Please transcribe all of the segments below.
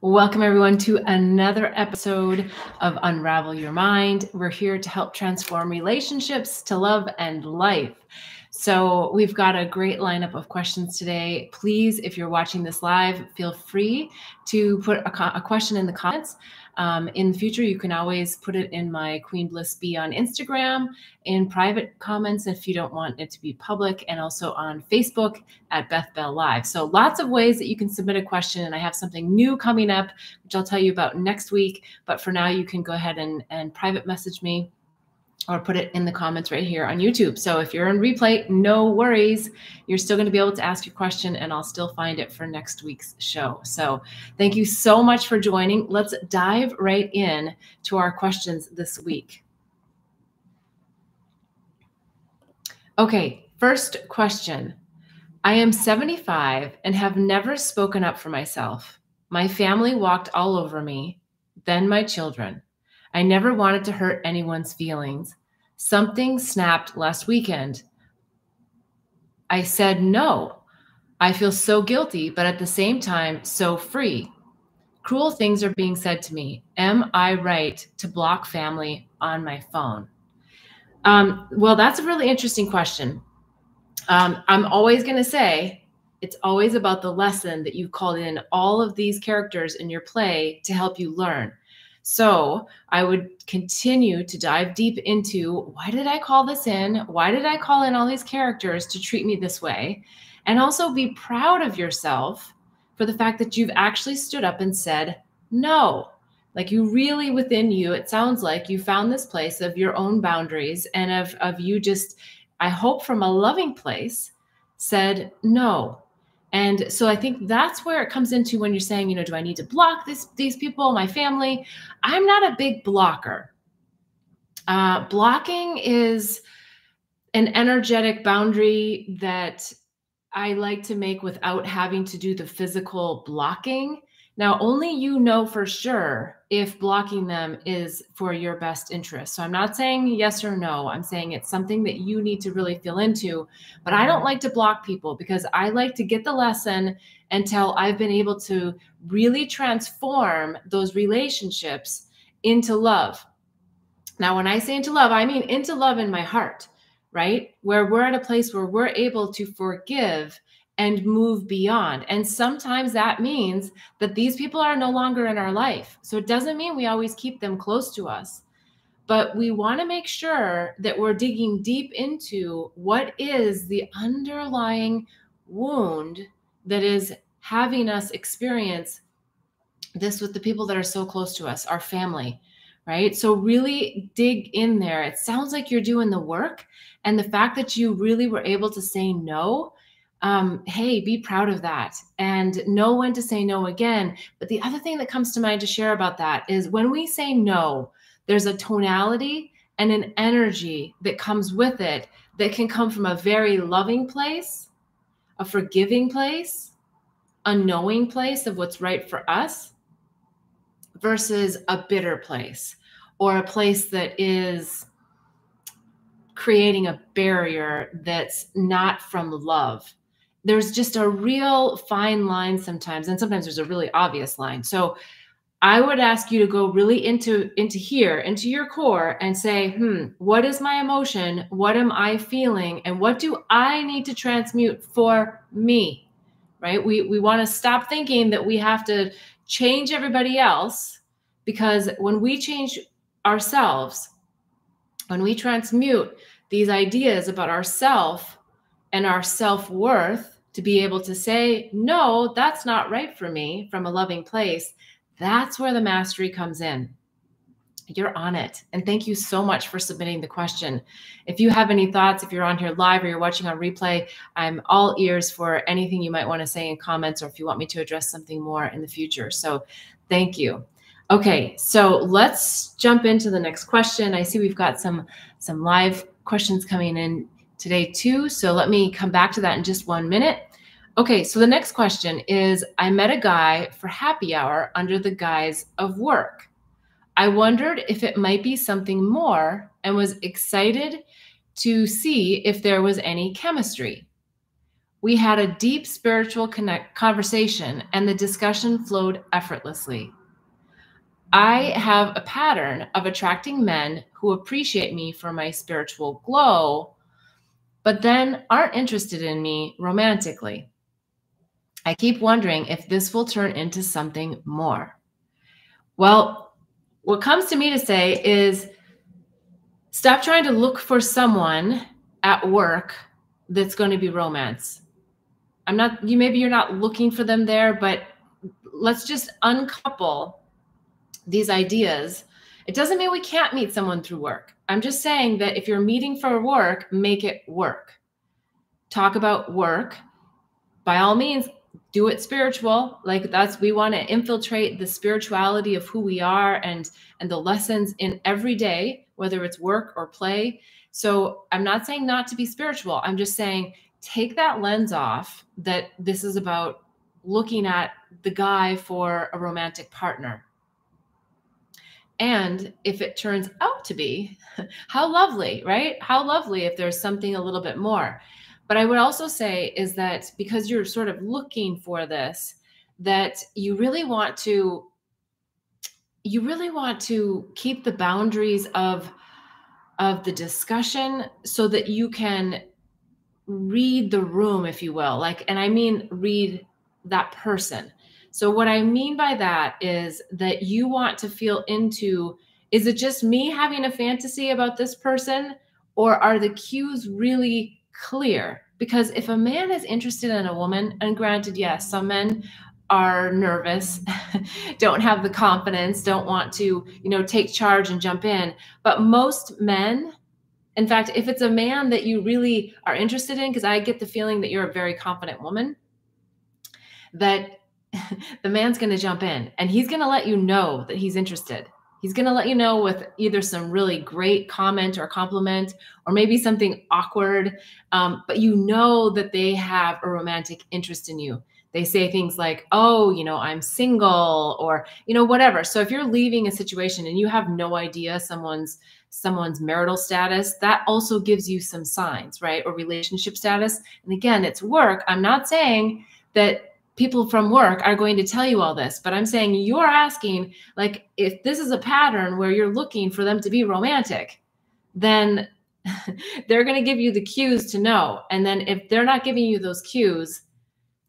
Welcome, everyone, to another episode of Unravel Your Mind. We're here to help transform relationships to love and life. So we've got a great lineup of questions today. Please, if you're watching this live, feel free to put a question in the comments. In the future, you can always put it in my Queen Bliss Bee on Instagram in private comments if you don't want it to be public, and also on Facebook at Beth Bell Live. So lots of ways that you can submit a question, and I have something new coming up, which I'll tell you about next week. But for now, you can go ahead and private message me or put it in the comments right here on YouTube. So if you're in replay, no worries. You're still going to be able to ask your question, and I'll still find it for next week's show. So thank you so much for joining. Let's dive right in to our questions this week. Okay, first question. I am 75 and have never spoken up for myself. My family walked all over me, then my children. I never wanted to hurt anyone's feelings. Something snapped last weekend. I said no. I feel so guilty, but at the same time, so free. Cruel things are being said to me. Am I right to block family on my phone? Well, that's a really interesting question. I'm always going to say it's always about the lesson that you called in all of these characters in your play to help you learn. So I would continue to dive deep into, why did I call this in? Why did I call in all these characters to treat me this way? And also be proud of yourself for the fact that you've actually stood up and said no. Like, you really, within you, it sounds like you found this place of your own boundaries and of you just, I hope from a loving place, said no. And so I think that's where it comes into when you're saying, do I need to block these people, my family? I'm not a big blocker. Blocking is an energetic boundary that I like to make without having to do the physical blocking. Now, only you know for sure if blocking them is for your best interest. So I'm not saying yes or no. I'm saying it's something that you need to really feel into. But I don't like to block people because I like to get the lesson until I've been able to really transform those relationships into love. Now, when I say into love, I mean into love in my heart, right? Where we're at a place where we're able to forgive and move beyond. And sometimes that means that these people are no longer in our life. So it doesn't mean we always keep them close to us, but we want to make sure that we're digging deep into what is the underlying wound that is having us experience this with the people that are so close to us, our family, right? So really dig in there. It sounds like you're doing the work, and the fact that you really were able to say no, hey, be proud of that and know when to say no again. But the other thing that comes to mind to share about that is when we say no, there's a tonality and an energy that comes with it that can come from a very loving place, a forgiving place, a knowing place of what's right for us, versus a bitter place or a place that is creating a barrier that's not from love. There's just a real fine line sometimes, and sometimes there's a really obvious line. So I would ask you to go really into here, into your core, and say, what is my emotion? What am I feeling? And what do I need to transmute for me, right? We want to stop thinking that we have to change everybody else, because when we change ourselves, when we transmute these ideas about ourself and our self-worth to be able to say, no, that's not right for me from a loving place, that's where the mastery comes in. You're on it. And thank you so much for submitting the question. If you have any thoughts, if you're on here live or you're watching on replay, I'm all ears for anything you might want to say in comments, or if you want me to address something more in the future. So thank you. Okay, so let's jump into the next question. I see we've got some live questions coming in today too. So let me come back to that in just 1 minute. Okay, so the next question is, I met a guy for happy hour under the guise of work. I wondered if it might be something more and was excited to see if there was any chemistry. We had a deep spiritual conversation, and the discussion flowed effortlessly. I have a pattern of attracting men who appreciate me for my spiritual glow, but then aren't interested in me romantically. I keep wondering if this will turn into something more. Well, what comes to me to say is stop trying to look for someone at work that's going to be romance. Maybe you're not looking for them there, but let's just uncouple these ideas. It doesn't mean we can't meet someone through work. I'm just saying that if you're meeting for work, make it work. Talk about work. By all means, do it spiritual. Like we want to infiltrate the spirituality of who we are and the lessons in every day, whether it's work or play. So I'm not saying not to be spiritual. I'm just saying take that lens off that this is about looking at the guy for a romantic partner. And if it turns out to be, how lovely, right? How lovely if there's something a little bit more. But I would also say is that because you're sort of looking for this, that you really want to keep the boundaries of the discussion so that you can read the room, if you will. And I mean read that person. So what I mean by that is that you want to feel into, is it just me having a fantasy about this person, or are the cues really clear? Because if a man is interested in a woman, and granted, yes, some men are nervous, don't have the confidence, don't want to, take charge and jump in. But most men, in fact, if it's a man that you really are interested in, because I get the feeling that you're a very confident woman, that the man's going to jump in and he's going to let you know that he's interested. He's going to let you know with either some really great comment or compliment, or maybe something awkward. But you know that they have a romantic interest in you. They say things like, oh, I'm single, or, whatever. So if you're leaving a situation and you have no idea someone's marital status, that also gives you some signs, right? Or relationship status. And again, it's work. I'm not saying that people from work are going to tell you all this, but I'm saying you're asking, like, if this is a pattern where you're looking for them to be romantic, then they're going to give you the cues to know. And then if they're not giving you those cues,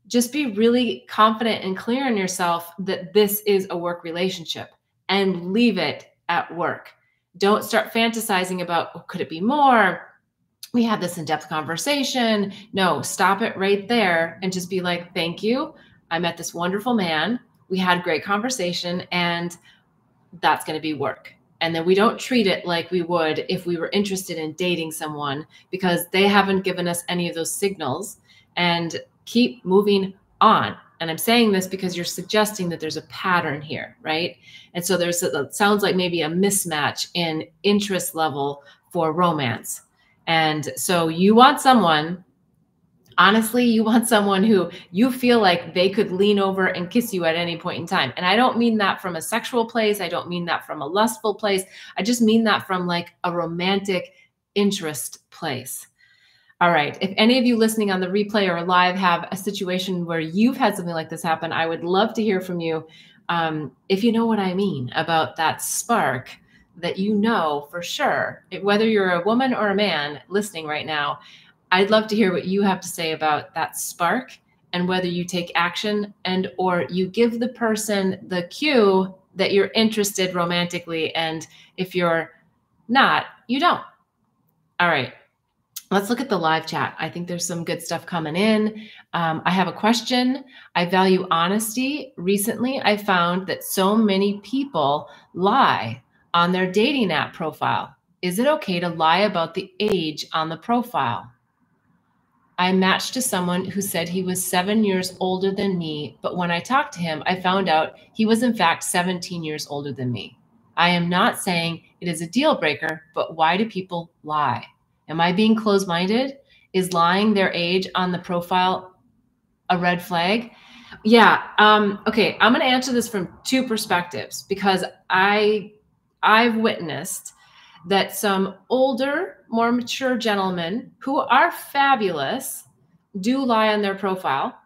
just be really confident and clear in yourself that this is a work relationship and leave it at work. Don't start fantasizing about, oh, could it be more? We had this in-depth conversation. No, stop it right there and just be like, thank you. I met this wonderful man. We had a great conversation, and that's going to be work. And then we don't treat it like we would if we were interested in dating someone, because they haven't given us any of those signals, and keep moving on. And I'm saying this because you're suggesting that there's a pattern here, right? And so it sounds like maybe a mismatch in interest level for romance. And so you want someone, honestly, you want someone who you feel like they could lean over and kiss you at any point in time. And I don't mean that from a sexual place. I don't mean that from a lustful place. I just mean that from like a romantic interest place. All right. If any of you listening on the replay or live have a situation where you've had something like this happen, I would love to hear from you. If you know what I mean about that spark that for sure, whether you're a woman or a man listening right now, I'd love to hear what you have to say about that spark, and whether you take action or you give the person the cue that you're interested romantically. And if you're not, you don't. All right. Let's look at the live chat. I think there's some good stuff coming in. I have a question. I value honesty. Recently, I found that so many people lie on their dating app profile. Is it okay to lie about the age on the profile? I matched to someone who said he was 7 years older than me, but when I talked to him, I found out he was in fact 17 years older than me. I am not saying it is a deal breaker, but why do people lie? Am I being closed-minded? Is lying their age on the profile a red flag? Yeah. Okay. I'm going to answer this from two perspectives, because I've witnessed that some older, more mature gentlemen who are fabulous do lie on their profile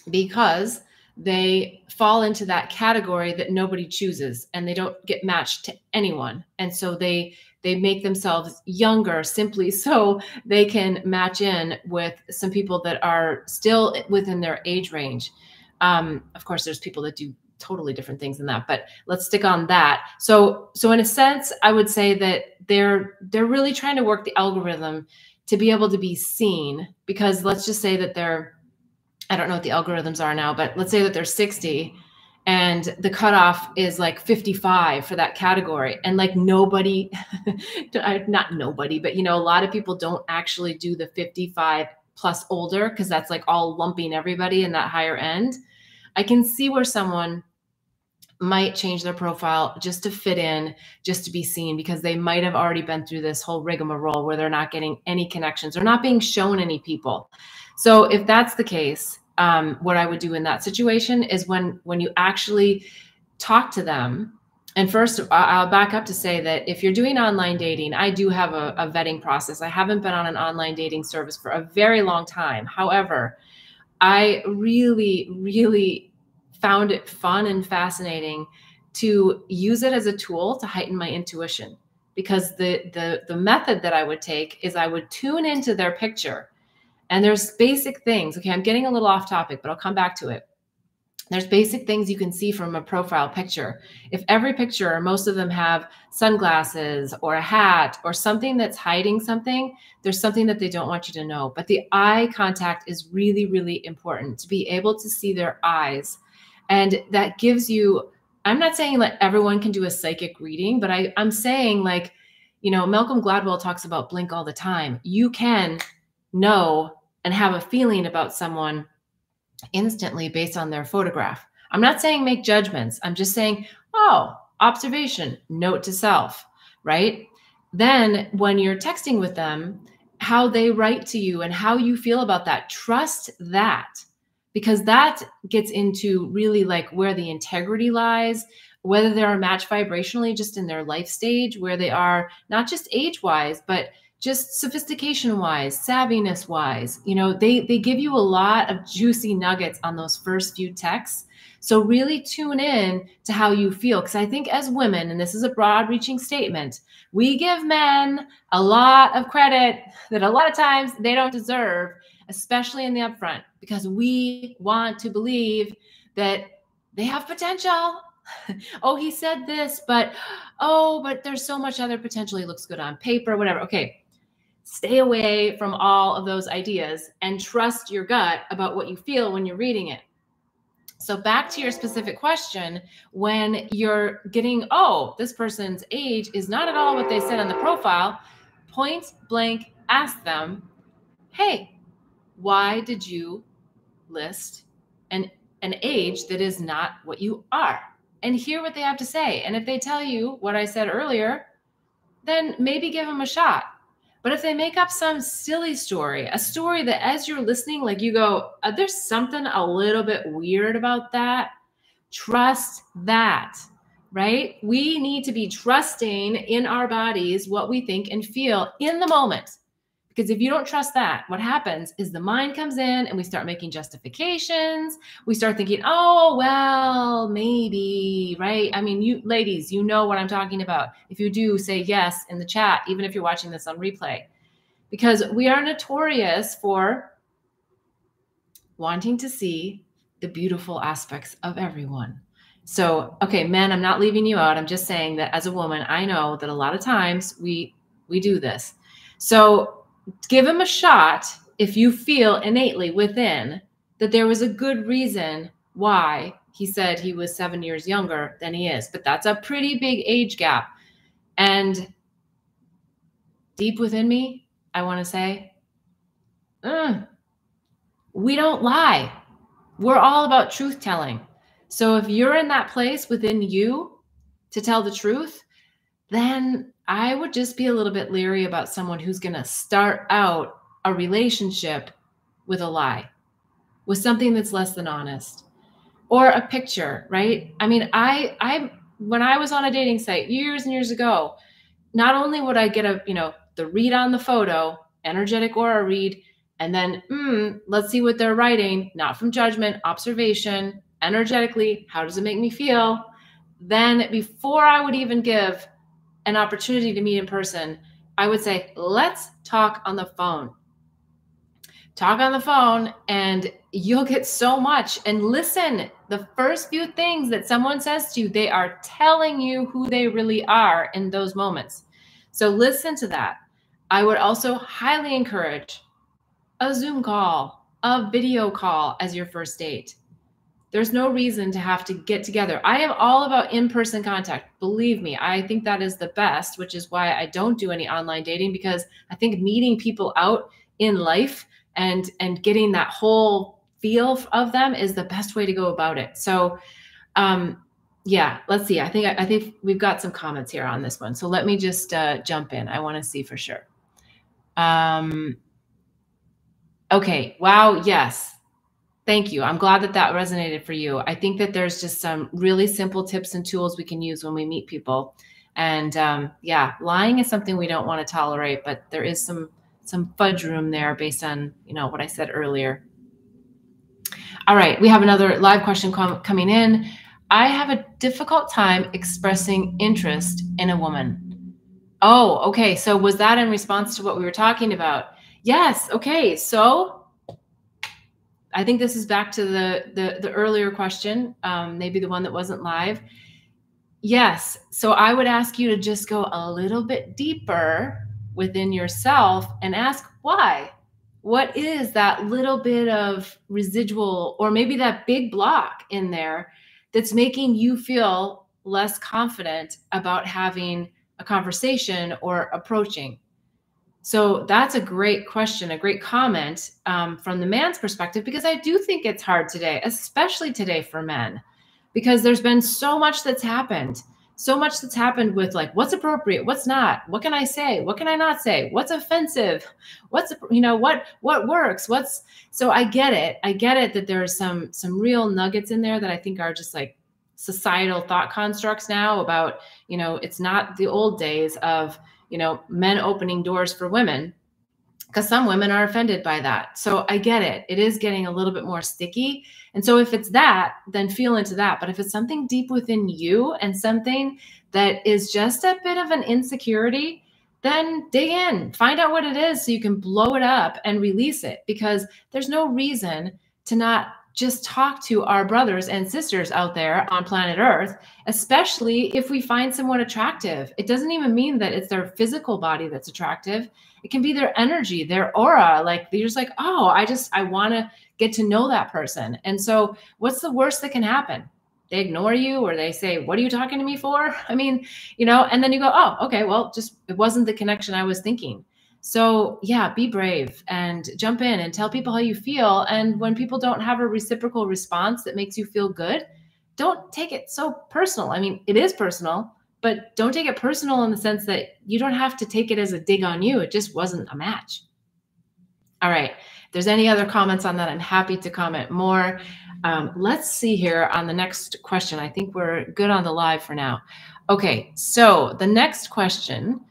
because they fall into that category that nobody chooses and they don't get matched to anyone. And so they make themselves younger simply so they can match in with some people that are still within their age range. Of course, there's people that do totally different things than that, but let's stick on that. So in a sense, I would say that they're really trying to work the algorithm to be able to be seen, because let's just say that I don't know what the algorithms are now, but let's say that they're 60 and the cutoff is like 55 for that category. And like nobody, not nobody, but a lot of people don't actually do the 55 plus older because that's like all lumping everybody in that higher end. I can see where someone might change their profile just to fit in, just to be seen, because they might have already been through this whole rigmarole where they're not getting any connections or not being shown any people. So if that's the case, what I would do in that situation is when you actually talk to them. And first, I'll back up to say that if you're doing online dating, I do have a vetting process. I haven't been on an online dating service for a very long time. However, I really, really found it fun and fascinating to use it as a tool to heighten my intuition, because the method that I would take is I would tune into their picture. And there's basic things. Okay, I'm getting a little off topic, but I'll come back to it. There's basic things you can see from a profile picture. If every picture, or most of them, have sunglasses or a hat or something that's hiding something, there's something that they don't want you to know. But the eye contact is really, really important, to be able to see their eyes. And that gives you, I'm not saying like everyone can do a psychic reading, but I'm saying, like, Malcolm Gladwell talks about blink all the time. You can know and have a feeling about someone instantly based on their photograph. I'm not saying make judgments. I'm just saying, observation, note to self, right? Then when you're texting with them, how they write to you and how you feel about that, trust that, because that gets into really like where the integrity lies, whether they're a match vibrationally just in their life stage, where they are not just age-wise, but just sophistication wise, savviness wise. They give you a lot of juicy nuggets on those first few texts. So really tune in to how you feel. Because I think as women, and this is a broad reaching statement, we give men a lot of credit that a lot of times they don't deserve, especially in the upfront, because we want to believe that they have potential. Oh, he said this, but there's so much other potential. He looks good on paper, whatever. Okay. Stay away from all of those ideas and trust your gut about what you feel when you're reading it. So back to your specific question, when you're getting, this person's age is not at all what they said on the profile, point blank ask them, hey, why did you list an age that is not what you are? And hear what they have to say. And if they tell you what I said earlier, then maybe give them a shot. But if they make up some silly story, a story that as you're listening, like you go, there's something a little bit weird about that, trust that, right? We need to be trusting in our bodies what we think and feel in the moment. Because if you don't trust that, what happens is the mind comes in and we start making justifications. We start thinking, well, maybe, right? I mean, you ladies, you know what I'm talking about. If you do, say yes in the chat, even if you're watching this on replay, because we are notorious for wanting to see the beautiful aspects of everyone. So, okay, men, I'm not leaving you out. I'm just saying that as a woman, I know that a lot of times we do this. So give him a shot if you feel innately within that there was a good reason why he said he was 7 years younger than he is. But that's a pretty big age gap. And deep within me, I want to say, we don't lie. We're all about truth telling. So if you're in that place within you to tell the truth, then I would just be a little bit leery about someone who's going to start out a relationship with a lie, with something that's less than honest, or a picture, right? I mean, I when I was on a dating site years and years ago, not only would I get the read on the photo, energetic aura read, And then, let's see what they're writing, not from judgment, observation, energetically, how does it make me feel? Then before I would even give an opportunity to meet in person, I would say, let's talk on the phone. Talk on the phone and you'll get so much. And listen, the first few things that someone says to you, they are telling you who they really are in those moments. So listen to that. I would also highly encourage a Zoom call, a video call as your first date. There's no reason to have to get together. I am all about in-person contact. Believe me, I think that is the best, which is why I don't do any online dating, because I think meeting people out in life and getting that whole feel of them is the best way to go about it. So yeah, let's see. I think we've got some comments here on this one. So let me just jump in. I want to see for sure. Okay. Wow. Yes. Thank you. I'm glad that that resonated for you. I think that there's just some really simple tips and tools we can use when we meet people. And yeah, lying is something we don't want to tolerate, but there is some fudge room there based on, what I said earlier. All right. We have another live question coming in. I have a difficult time expressing interest in a woman. Oh, okay. So was that in response to what we were talking about? Yes. Okay. So I think this is back to the earlier question, maybe the one that wasn't live. Yes. So I would ask you to just go a little bit deeper within yourself and ask why. What is that little bit of residual or maybe that big block in there that's making you feel less confident about having a conversation or approaching? So that's a great question, a great comment from the man's perspective, because I do think it's hard today, especially today for men, because there's been so much that's happened with like, what's appropriate, what's not, what can I say, what can I not say, what's offensive, what's, what works, so I get it that there's some real nuggets in there that I think are just like societal thought constructs now about, it's not the old days of, men opening doors for women, because some women are offended by that. So I get it. It is getting a little bit more sticky. And so if it's that, then feel into that. But if it's something deep within you and something that is just a bit of an insecurity, then dig in, find out what it is so you can blow it up and release it, because there's no reason to not just talk to our brothers and sisters out there on planet Earth, especially if we find someone attractive. It doesn't even mean that it's their physical body that's attractive. It can be their energy, their aura. Like you're just like, oh, I want to get to know that person. And so what's the worst that can happen? They ignore you, or they say, what are you talking to me for? I mean, and then you go, oh, okay, well, just, it wasn't the connection I was thinking. So yeah, be brave and jump in and tell people how you feel. And when people don't have a reciprocal response that makes you feel good, don't take it so personal. I mean, it is personal, but don't take it personal in the sense that you don't have to take it as a dig on you. It just wasn't a match. All right. If there's any other comments on that, I'm happy to comment more. Let's see here on the next question. I think we're good on the live for now. Okay. So the next question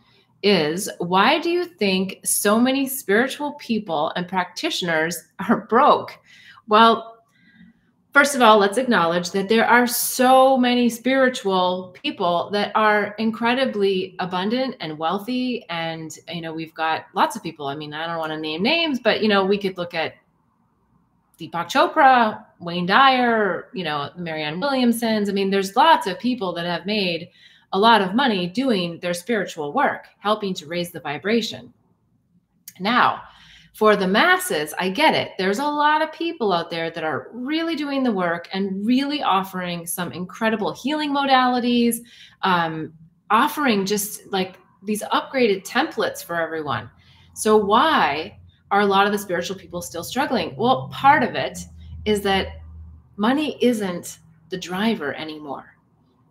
is, why do you think so many spiritual people and practitioners are broke? Well, first of all, let's acknowledge that there are so many spiritual people that are incredibly abundant and wealthy. And, we've got lots of people. I mean, I don't want to name names, but, we could look at Deepak Chopra, Wayne Dyer, Marianne Williamson's. I mean, there's lots of people that have made a lot of money doing their spiritual work, helping to raise the vibration. Now, for the masses, I get it. There's a lot of people out there that are really doing the work and really offering some incredible healing modalities, offering just like these upgraded templates for everyone. So why are a lot of the spiritual people still struggling? Well, part of it is that money isn't the driver anymore.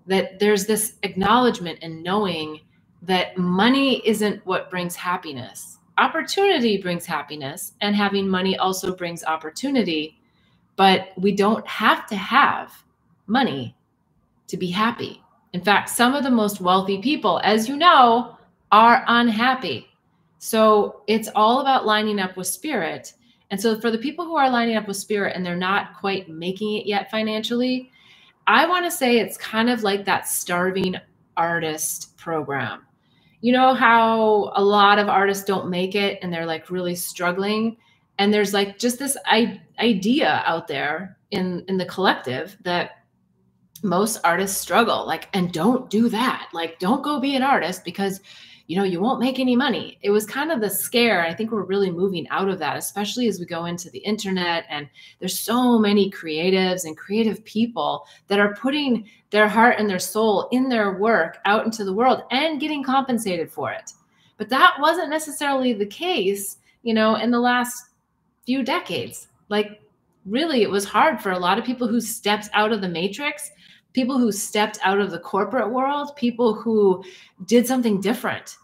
That there's this acknowledgement and knowing that money isn't what brings happiness. Opportunity brings happiness, and having money also brings opportunity, but we don't have to have money to be happy. In fact, some of the most wealthy people, as you know, are unhappy. So it's all about lining up with spirit And so for the people who are lining up with spirit and they're not quite making it yet financially, I want to say it's kind of like that starving artist program. You know how a lot of artists don't make it and they're like really struggling? And there's like just this idea out there in the collective that most artists struggle, like, and don't do that. Like, don't go be an artist because, you won't make any money. It was kind of the scare. I think we're really moving out of that, especially as we go into the internet. And there's so many creatives and creative people that are putting their heart and their soul in their work out into the world and getting compensated for it. But that wasn't necessarily the case, in the last few decades. Like, really, it was hard for a lot of people who stepped out of the matrix, people who stepped out of the corporate world, people who did something different.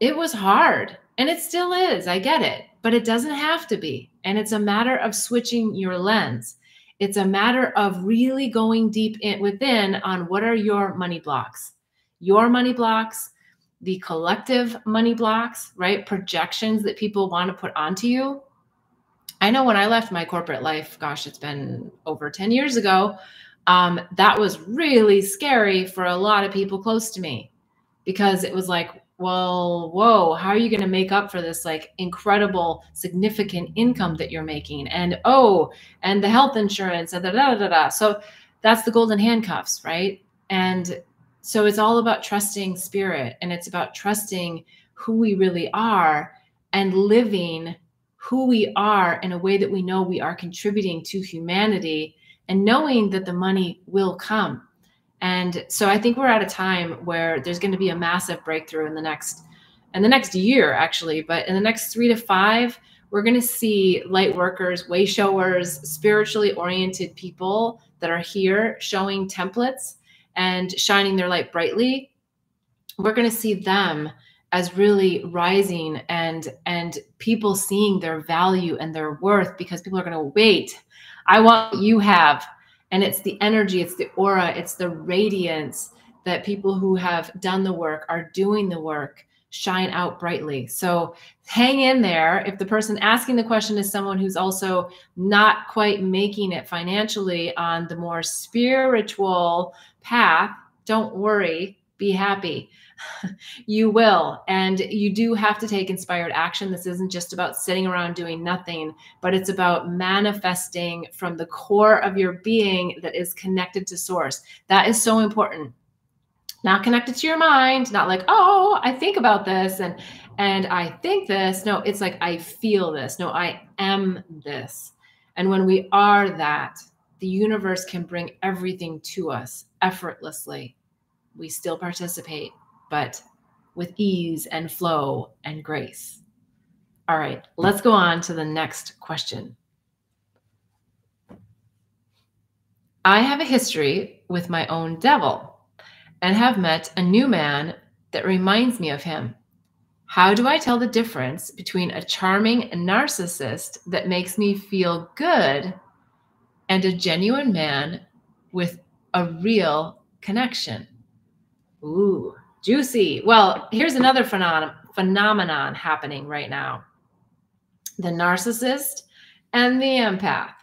It was hard, and it still is. I get it, but it doesn't have to be. And it's a matter of switching your lens. It's a matter of really going deep within on what are your money blocks, the collective money blocks, right? Projections that people want to put onto you. I know when I left my corporate life, gosh, it's been over 10 years ago, that was really scary for a lot of people close to me, because it was like, well, whoa, how are you going to make up for this like incredible, significant income that you're making? And and the health insurance and da. So that's the golden handcuffs, right? And so it's all about trusting spirit, and it's about trusting who we really are and living who we are in a way that we know we are contributing to humanity, and knowing that the money will come. And so I think we're at a time where there's going to be a massive breakthrough in the next year, actually, but in the next 3 to 5, we're going to see light workers, way showers, spiritually oriented people that are here showing templates and shining their light brightly. We're going to see them as really rising and people seeing their value and their worth, because people are going to wait. I want what you have. And it's the energy, it's the aura, it's the radiance that people who have done the work, are doing the work, shine out brightly. So hang in there. If the person asking the question is someone who's also not quite making it financially on the more spiritual path, don't worry, be happy. You will. And you do have to take inspired action. This isn't just about sitting around doing nothing, but it's about manifesting from the core of your being that is connected to source. That is so important. Not connected to your mind, not like, oh, I think about this and I think this. No, it's like, I feel this. No, I am this. And when we are that, the universe can bring everything to us effortlessly. We still participate, but with ease and flow and grace. All right, let's go on to the next question. I have a history with my own devil and have met a new man that reminds me of him. How do I tell the difference between a charming narcissist that makes me feel good and a genuine man with a real connection? Ooh, juicy. Well, here's another phenomenon happening right now. The narcissist and the empath.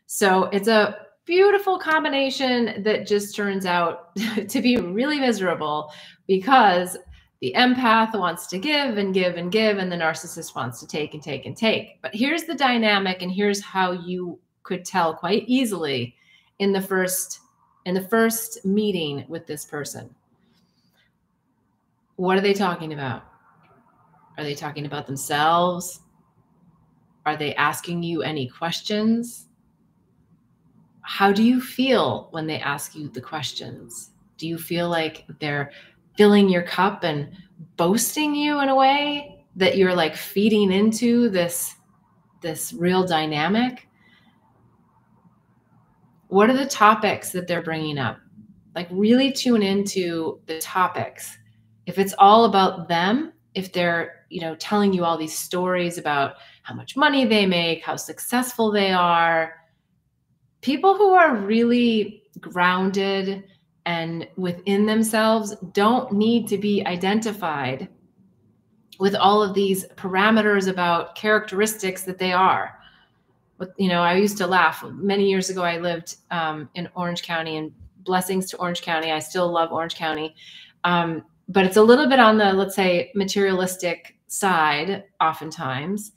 So it's a beautiful combination that just turns out to be really miserable, because the empath wants to give and give and give, and the narcissist wants to take and take and take. But here's the dynamic, and here's how you could tell quite easily in the first meeting with this person. What are they talking about? Are they talking about themselves? Are they asking you any questions? How do you feel when they ask you the questions? Do you feel like they're filling your cup and boasting you in a way that you're like feeding into this real dynamic? What are the topics that they're bringing up? Like, really tune into the topics. If it's all about them, if they're, telling you all these stories about how much money they make, how successful they are, people who are really grounded and within themselves don't need to be identified with all of these parameters about characteristics that they are. I used to laugh. Many years ago, I lived in Orange County, and blessings to Orange County. I still love Orange County. But it's a little bit on the, let's say, materialistic side oftentimes.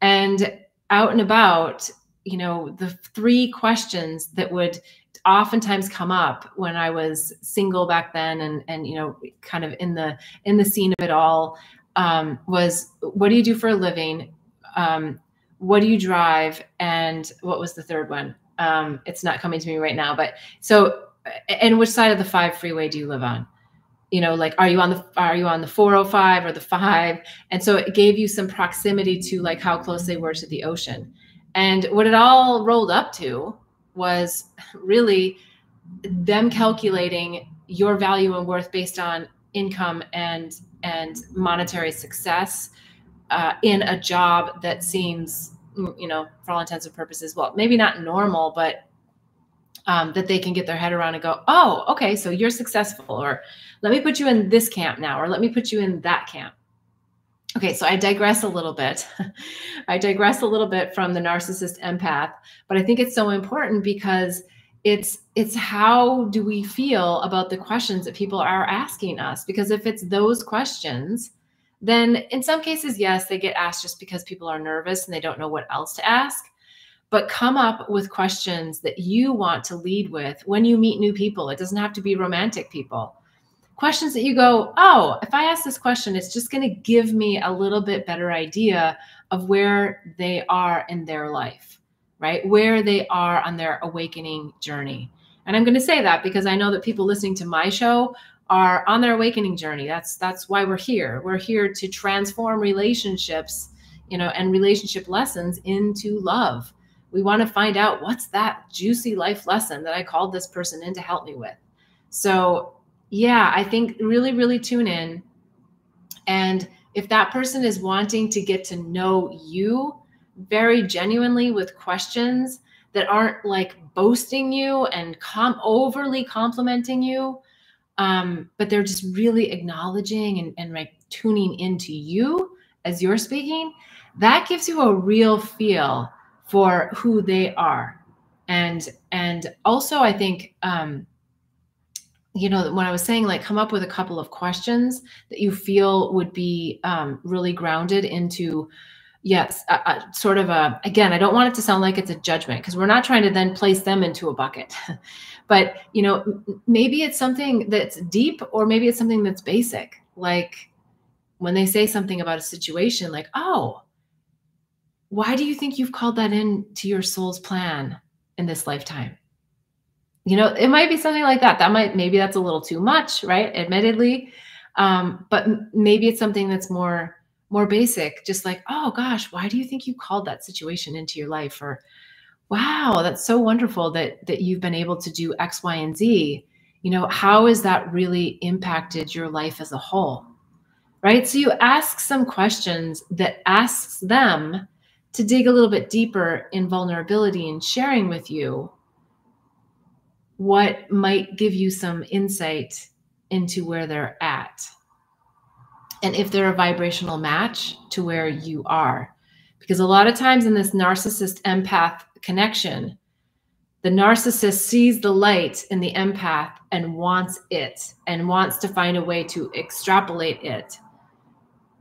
And out and about, the three questions that would oftentimes come up when I was single back then, and kind of in the scene of it all, was, what do you do for a living? What do you drive? And what was the third one? It's not coming to me right now, but and which side of the 5 freeway do you live on? Like, are you on the 405 or the 5? And so it gave you some proximity to like how close they were to the ocean. And what it all rolled up to was really them calculating your value and worth based on income and monetary success in a job that seems, for all intents and purposes, well, maybe not normal, but that they can get their head around and go, oh, okay, so you're successful, or let me put you in this camp now, or let me put you in that camp. Okay, so I digress a little bit. I digress a little bit from the narcissist empath, but I think it's so important because it's how do we feel about the questions that people are asking us? Because if it's those questions, then in some cases, yes, they get asked just because people are nervous and they don't know what else to ask. But come up with questions that you want to lead with when you meet new people. It doesn't have to be romantic people. Questions that you go, oh, if I ask this question, it's just going to give me a little bit better idea of where they are in their life, right? Where they are on their awakening journey. And I'm going to say that because I know that people listening to my show are on their awakening journey. That's why we're here. We're here to transform relationships, and relationship lessons into love. We want to find out what's that juicy life lesson that I called this person in to help me with. So yeah, I think really, really tune in. And if that person is wanting to get to know you very genuinely with questions that aren't like boasting you and overly complimenting you, but they're just really acknowledging and like tuning into you as you're speaking, that gives you a real feel for who they are. And also I think, when I was saying, like, come up with a couple of questions that you feel would be really grounded into, yes, sort of again, I don't want it to sound like it's a judgment because we're not trying to then place them into a bucket. But, maybe it's something that's deep, or maybe it's something that's basic. Like when they say something about a situation like, oh, why do you think you've called that into your soul's plan in this lifetime? It might be something like that. Maybe that's a little too much, right? Admittedly. But maybe it's something that's more basic, just like, oh gosh, why do you think you called that situation into your life? Or, wow, that's so wonderful that you've been able to do X, Y, and Z. How has that really impacted your life as a whole? Right? So you ask some questions that asks them to dig a little bit deeper in vulnerability and sharing with you what might give you some insight into where they're at. And if they're a vibrational match to where you are. Because a lot of times in this narcissist empath connection, the narcissist sees the light in the empath and wants it, and wants to find a way to extrapolate it.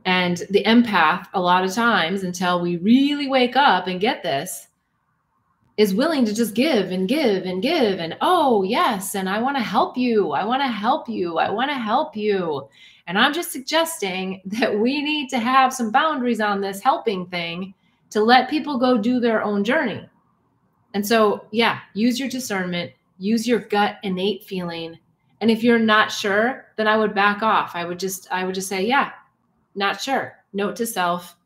And the empath, a lot of times, until we really wake up and get this, is willing to just give and give and give. And, oh, yes, and I want to help you. I want to help you. I want to help you. And I'm just suggesting that we need to have some boundaries on this helping thing to let people go do their own journey. And so, yeah, use your discernment, use your gut innate feeling. And if you're not sure, then I would back off. I would just say, yeah, not sure. Note to self.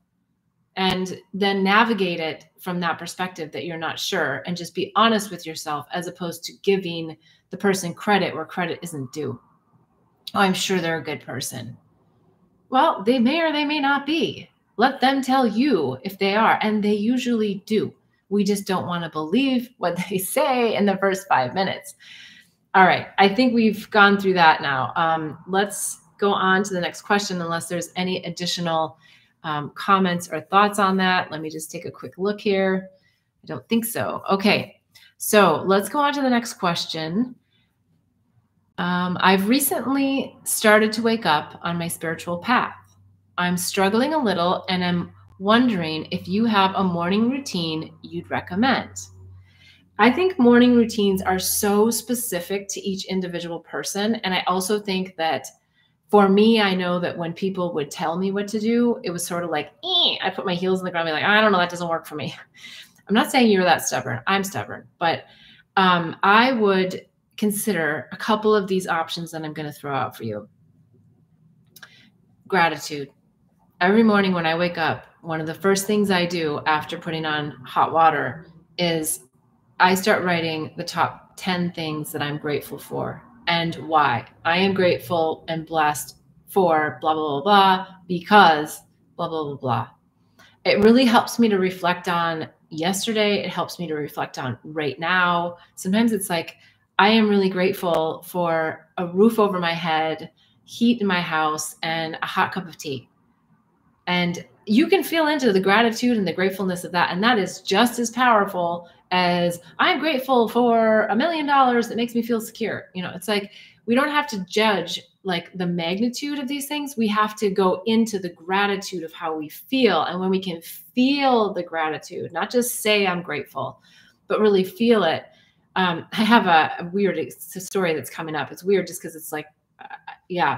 And then navigate it from that perspective that you're not sure, and just be honest with yourself, as opposed to giving the person credit where credit isn't due. Oh, I'm sure they're a good person. Well, they may or they may not be. Let them tell you if they are, and they usually do. We just don't want to believe what they say in the first 5 minutes. All right, I think we've gone through that now. Let's go on to the next question, unless there's any additional comments or thoughts on that. Let me just take a quick look here. I don't think so. Okay. So let's go on to the next question. I've recently started to wake up on my spiritual path. I'm struggling a little and I'm wondering if you have a morning routine you'd recommend. I think morning routines are so specific to each individual person. And I also think that for me, I know that when people would tell me what to do, it was sort of like, I put my heels in the ground and be like, I don't know, that doesn't work for me. I'm not saying you're that stubborn. I'm stubborn, but I would consider a couple of these options that I'm going to throw out for you. Gratitude. Every morning when I wake up, one of the first things I do after putting on hot water is I start writing the top 10 things that I'm grateful for and why. I am grateful and blessed for blah, blah, blah, blah, because blah, blah, blah, blah. It really helps me to reflect on yesterday. It helps me to reflect on right now. Sometimes it's like, I am really grateful for a roof over my head, heat in my house, and a hot cup of tea. And you can feel into the gratitude and the gratefulness of that. And that is just as powerful as I'm grateful for $1 million that makes me feel secure. You know, it's like, we don't have to judge like the magnitude of these things. We have to go into the gratitude of how we feel. And when we can feel the gratitude, not just say I'm grateful, but really feel it. I have a weird story that's coming up. It's weird just because it's like,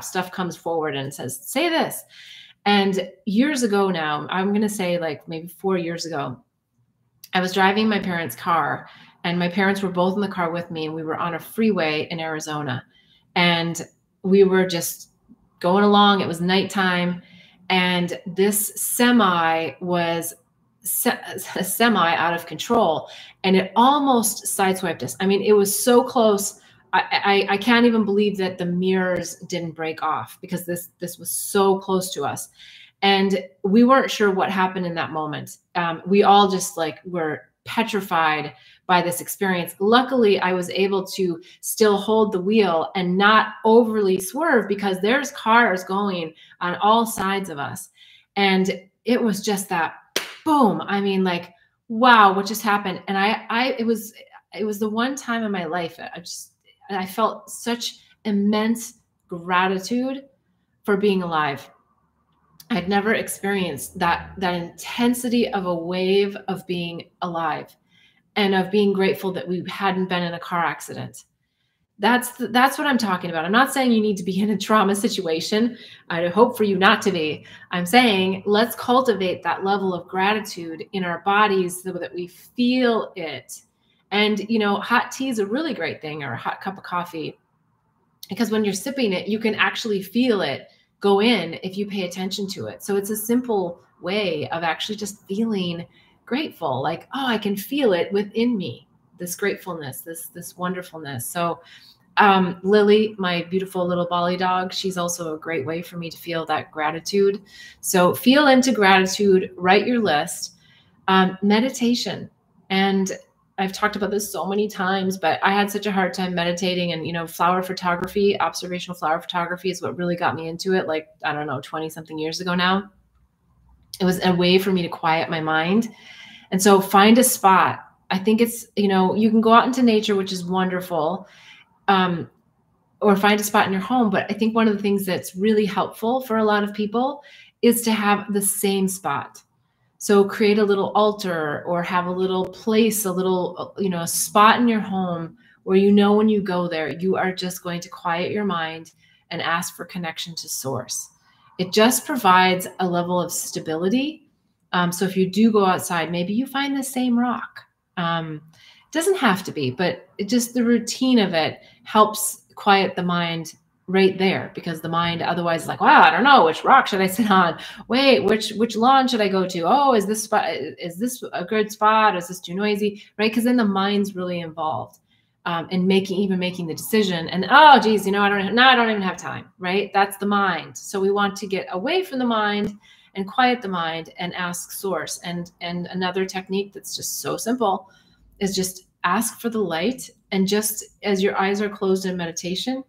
stuff comes forward and it says, say this. And years ago now, I'm going to say like maybe 4 years ago, I was driving my parents' car and my parents were both in the car with me and we were on a freeway in Arizona and we were just going along. It was nighttime and this semi was a semi out of control and it almost sideswiped us. I mean, it was so close. I can't even believe that the mirrors didn't break off because this was so close to us. And we weren't sure what happened in that moment. We all just like were petrified by this experience. Luckily, I was able to still hold the wheel and not overly swerve because there's cars going on all sides of us. And it was just that boom. I mean, like, wow, what just happened? And it was the one time in my life I felt such immense gratitude for being alive. I'd never experienced that intensity of a wave of being alive and of being grateful that we hadn't been in a car accident. That's what I'm talking about. I'm not saying you need to be in a trauma situation. I hope for you not to be. I'm saying let's cultivate that level of gratitude in our bodies so that we feel it. And, you know, hot tea is a really great thing, or a hot cup of coffee, because when you're sipping it, you can actually feel it go in if you pay attention to it. So it's a simple way of actually just feeling grateful. Like, oh, I can feel it within me, this gratefulness, this wonderfulness. So Lily, my beautiful little Bali dog, she's also a great way for me to feel that gratitude. So feel into gratitude, write your list, meditation. And I've talked about this so many times, but I had such a hard time meditating, and, you know, flower photography, observational flower photography is what really got me into it. Like, I don't know, 20 something years ago now. It was a way for me to quiet my mind. And so find a spot. I think it's, you know, you can go out into nature, which is wonderful, or find a spot in your home. But I think one of the things that's really helpful for a lot of people is to have the same spot. So create a little altar or have a little place, a little, you know, a spot in your home where, you know, when you go there, you are just going to quiet your mind and ask for connection to source. It just provides a level of stability. So if you do go outside, maybe you find the same rock. It doesn't have to be, but it just, the routine of it helps quiet the mind right there, because the mind otherwise is like, wow, I don't know, which rock should I sit on? Wait, which lawn should I go to? Oh, is this a good spot? Is this too noisy? Right? Because then the mind's really involved in making the decision. And oh, geez, you know, I don't even have time. Right? That's the mind. So we want to get away from the mind and quiet the mind and ask source. And another technique that's just so simple is just ask for the light. And just as your eyes are closed in meditation,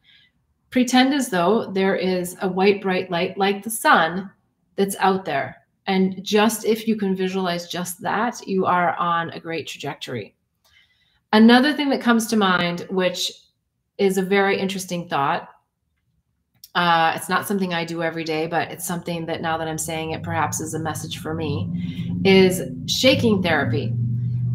pretend as though there is a white, bright light like the sun that's out there. And just if you can visualize just that, you are on a great trajectory. Another thing that comes to mind, which is a very interesting thought, it's not something I do every day, but it's something that now that I'm saying it, perhaps is a message for me, is shaking therapy.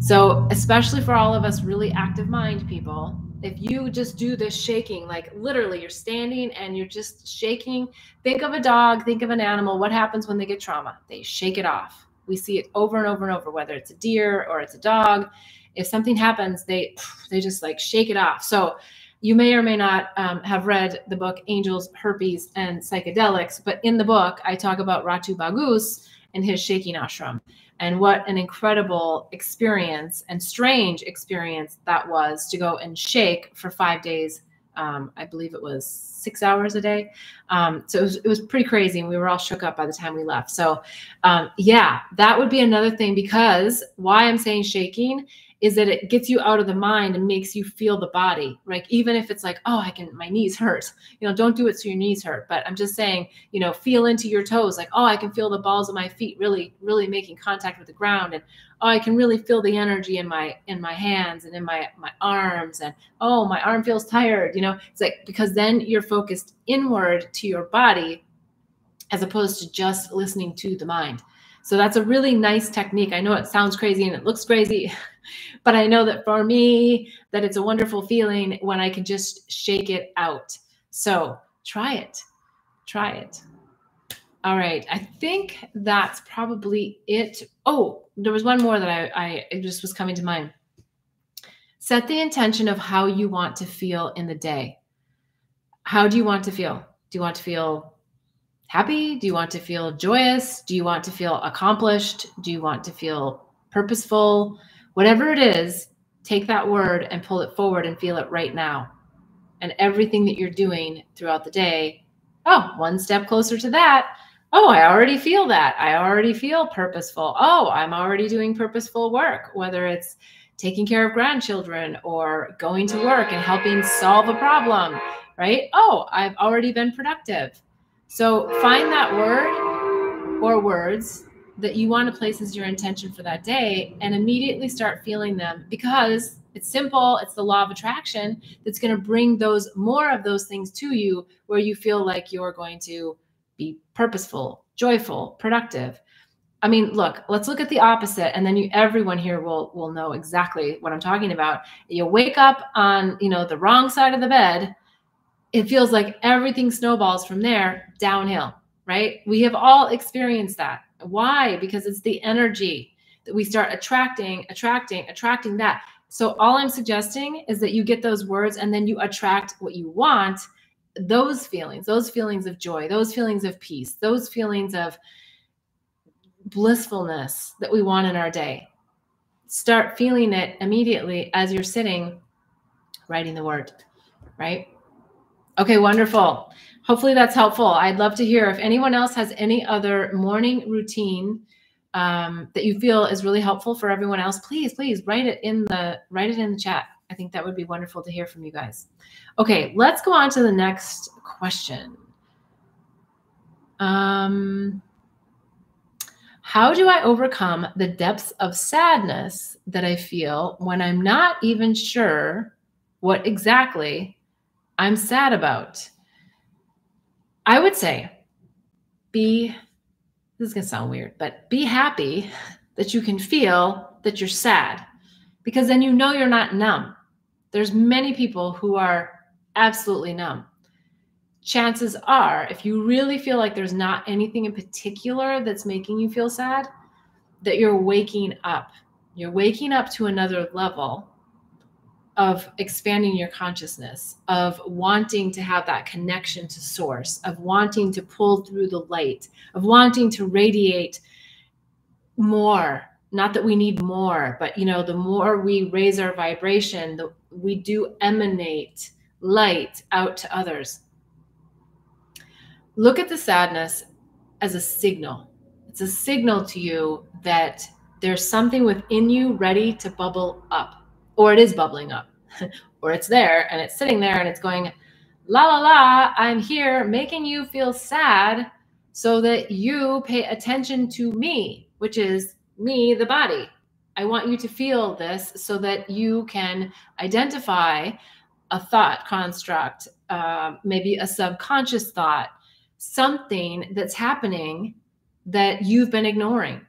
So, especially for all of us really active mind people, if you just do this shaking, like literally you're standing and you're just shaking, think of a dog, think of an animal. What happens when they get trauma? They shake it off. We see it over and over and over, whether it's a deer or it's a dog. If something happens, they just like shake it off. So, you may or may not have read the book Angels, Herpes, and Psychedelics, but in the book, I talk about Ratu Bagus and his shaking ashram, and what an incredible experience and strange experience that was to go and shake for 5 days. I believe it was 6 hours a day. So it was pretty crazy, and we were all shook up by the time we left. So yeah, that would be another thing, because why I'm saying shaking is that it gets you out of the mind and makes you feel the body. Like, even if it's like, oh, my knees hurt, don't do it so your knees hurt. But I'm just saying, feel into your toes. Like, oh, I can feel the balls of my feet really, really making contact with the ground. And oh, I can really feel the energy in my hands and in my arms. And oh, my arm feels tired. It's like, because then you're focused inward to your body as opposed to just listening to the mind. So that's a really nice technique. I know it sounds crazy and it looks crazy, but I know that for me, that it's a wonderful feeling when I can just shake it out. So try it. Try it. All right. I think that's probably it. Oh, there was one more that it just was coming to mind. Set the intention of how you want to feel in the day. How do you want to feel? Do you want to feel happy? Do you want to feel joyous? Do you want to feel accomplished? Do you want to feel purposeful? Whatever it is, take that word and pull it forward and feel it right now. And everything that you're doing throughout the day, oh, one step closer to that. Oh, I already feel that. I already feel purposeful. Oh, I'm already doing purposeful work, whether it's taking care of grandchildren or going to work and helping solve a problem, right? Oh, I've already been productive. So find that word or words that you want to place as your intention for that day and immediately start feeling them, because it's simple. It's the law of attraction that's going to bring more of those things to you, where you feel like you're going to be purposeful, joyful, productive. I mean, look, let's look at the opposite, and then everyone here will know exactly what I'm talking about. You wake up on, the wrong side of the bed. It feels like everything snowballs from there downhill, right? We have all experienced that. Why? Because it's the energy that we start attracting that. So all I'm suggesting is that you get those words and then you attract what you want, those feelings of joy, those feelings of peace, those feelings of blissfulness that we want in our day. Start feeling it immediately as you're sitting, writing the word, right? Okay, wonderful. Hopefully that's helpful. I'd love to hear if anyone else has any other morning routine that you feel is really helpful for everyone else. Please write it in the chat. I think that would be wonderful to hear from you guys. Okay, let's go on to the next question. How do I overcome the depths of sadness that I feel when I'm not even sure what exactly I'm sad about? I would say this is going to sound weird, but be happy that you can feel that you're sad, because then you're not numb. There's many people who are absolutely numb. Chances are, if you really feel like there's not anything in particular that's making you feel sad, that you're waking up. You're waking up to another level of expanding your consciousness, of wanting to have that connection to source, of wanting to pull through the light, of wanting to radiate more. Not that we need more, but the more we raise our vibration, we do emanate light out to others. Look at the sadness as a signal. It's a signal to you that there's something within you ready to bubble up, or it is bubbling up, or it's there and it's sitting there and it's going, la, la, la, I'm here making you feel sad so that you pay attention to me, which is me, the body. I want you to feel this so that you can identify a thought construct, maybe a subconscious thought, something that's happening that you've been ignoring.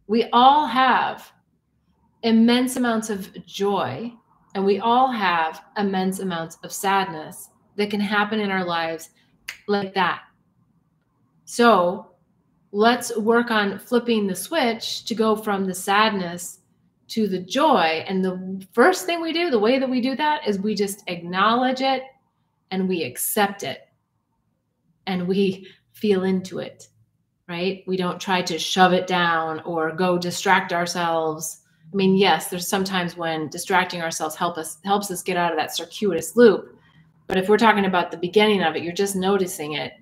We all have immense amounts of joy, and we all have immense amounts of sadness that can happen in our lives like that. So let's work on flipping the switch to go from the sadness to the joy. And the first thing we do, the way that we do that, is we just acknowledge it and we accept it and we feel into it, right? We don't try to shove it down or go distract ourselves. I mean, yes, there's sometimes when distracting ourselves helps us get out of that circuitous loop. But if we're talking about the beginning of it, you're just noticing it,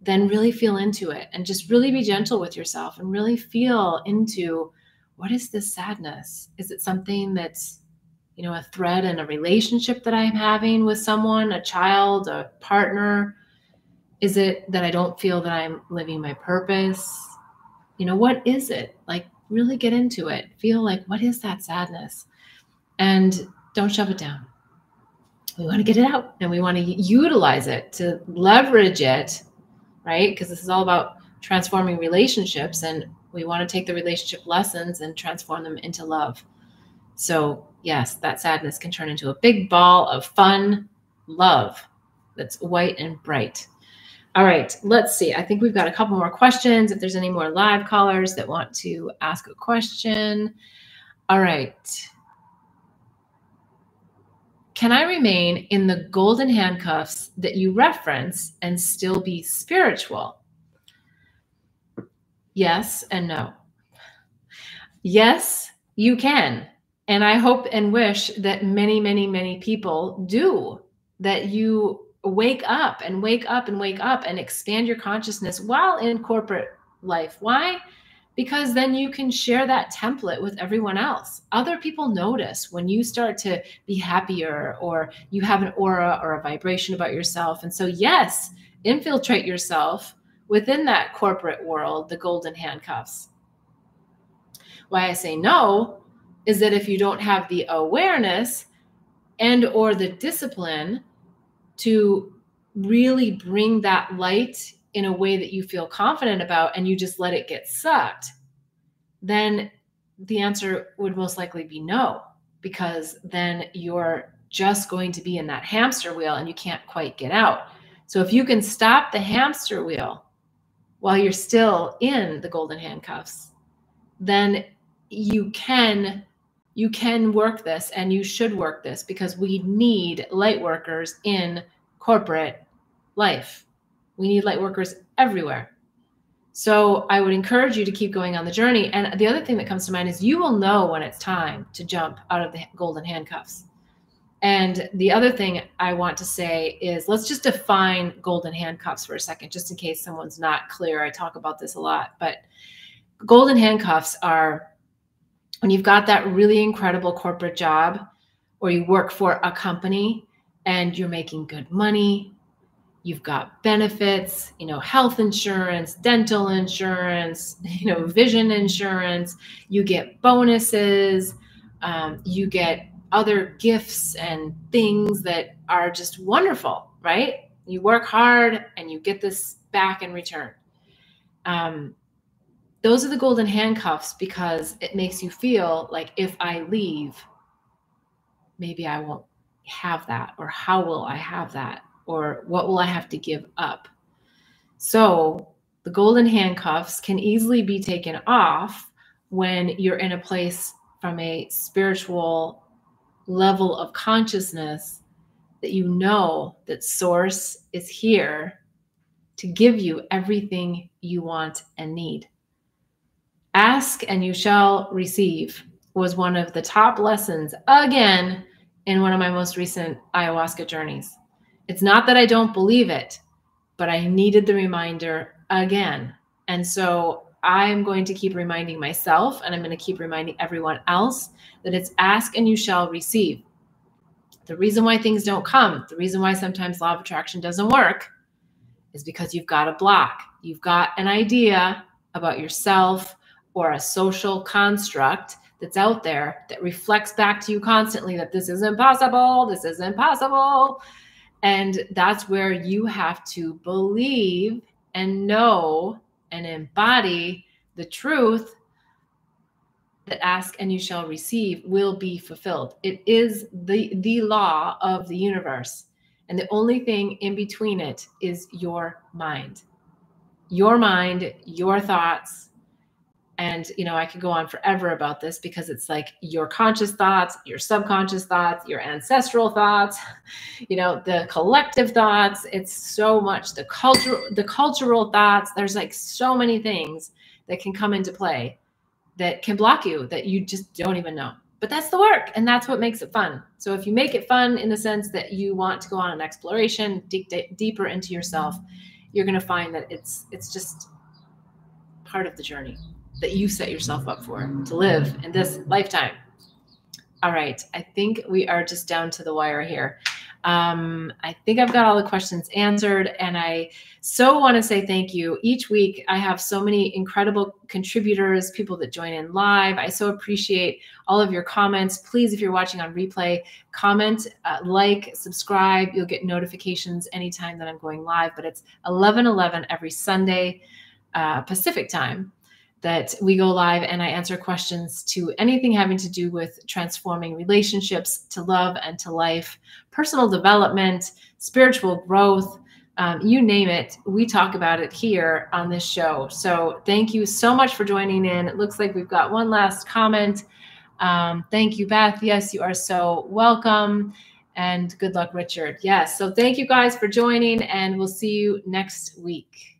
then really feel into it and just really be gentle with yourself and really feel into, what is this sadness? Is it something that's, a thread in a relationship that I'm having with someone, a child, a partner? Is it that I don't feel that I'm living my purpose? What is it? Like, really get into it. Feel like, what is that sadness? And don't shove it down. We want to get it out and we want to utilize it, to leverage it, right? Because this is all about transforming relationships, and we want to take the relationship lessons and transform them into love. So yes, that sadness can turn into a big ball of fun love that's white and bright. All right, let's see. I think we've got a couple more questions. If there's any more live callers that want to ask a question. All right. Can I remain in the golden handcuffs that you reference and still be spiritual? Yes and no. Yes, you can. And I hope and wish that many, many, many people do, that you wake up and wake up and wake up and expand your consciousness while in corporate life. Why? Because then you can share that template with everyone else. Other people notice when you start to be happier, or you have an aura or a vibration about yourself. And so, yes, infiltrate yourself within that corporate world, the golden handcuffs. Why I say no is that if you don't have the awareness and or the discipline to really bring that light in a way that you feel confident about, and you just let it get sucked, then the answer would most likely be no, because then you're just going to be in that hamster wheel and you can't quite get out. So if you can stop the hamster wheel while you're still in the golden handcuffs, then you can work this, and you should work this, because we need light workers in corporate life. We need light workers everywhere. So I would encourage you to keep going on the journey. And the other thing that comes to mind is you will know when it's time to jump out of the golden handcuffs. And the other thing I want to say is, let's just define golden handcuffs for a second, just in case someone's not clear. I talk about this a lot, but golden handcuffs are when you've got that really incredible corporate job, or you work for a company and you're making good money, you've got benefits, health insurance, dental insurance, vision insurance, you get bonuses, you get other gifts and things that are just wonderful, right? You work hard and you get this back in return. Those are the golden handcuffs, because it makes you feel like, if I leave, maybe I won't have that, or how will I have that, or what will I have to give up? So the golden handcuffs can easily be taken off when you're in a place from a spiritual level of consciousness that you know that Source is here to give you everything you want and need. Ask and you shall receive was one of the top lessons, again, in one of my most recent ayahuasca journeys. It's not that I don't believe it, but I needed the reminder again. And so I'm going to keep reminding myself, and I'm going to keep reminding everyone else, that it's ask and you shall receive. The reason why things don't come, the reason why sometimes law of attraction doesn't work, is because you've got a block. You've got an idea about yourself or a social construct that's out there that reflects back to you constantly that this isn't possible, this isn't possible. And that's where you have to believe and know and embody the truth that ask and you shall receive will be fulfilled. It is the law of the universe. And the only thing in between it is your mind, your thoughts. And, I could go on forever about this because it's like your conscious thoughts, your subconscious thoughts, your ancestral thoughts, the collective thoughts. It's so much the cultural thoughts. There's like so many things that can come into play that can block you that you just don't even know. But that's the work, and that's what makes it fun. So if you make it fun in the sense that you want to go on an exploration, deeper into yourself, you're going to find that it's just part of the journey that you set yourself up for to live in this lifetime. All right. I think we are just down to the wire here. I think I've got all the questions answered, and I so want to say thank you. Each week, I have so many incredible contributors, people that join in live. I so appreciate all of your comments. Please, if you're watching on replay, comment, like, subscribe. You'll get notifications anytime that I'm going live, but it's 11:11 every Sunday, Pacific time, that we go live, and I answer questions to anything having to do with transforming relationships, to love and to life, personal development, spiritual growth, you name it. We talk about it here on this show. So thank you so much for joining in. It looks like we've got one last comment. Thank you, Beth. Yes, you are so welcome. And good luck, Richard. Yes. So thank you guys for joining, and we'll see you next week.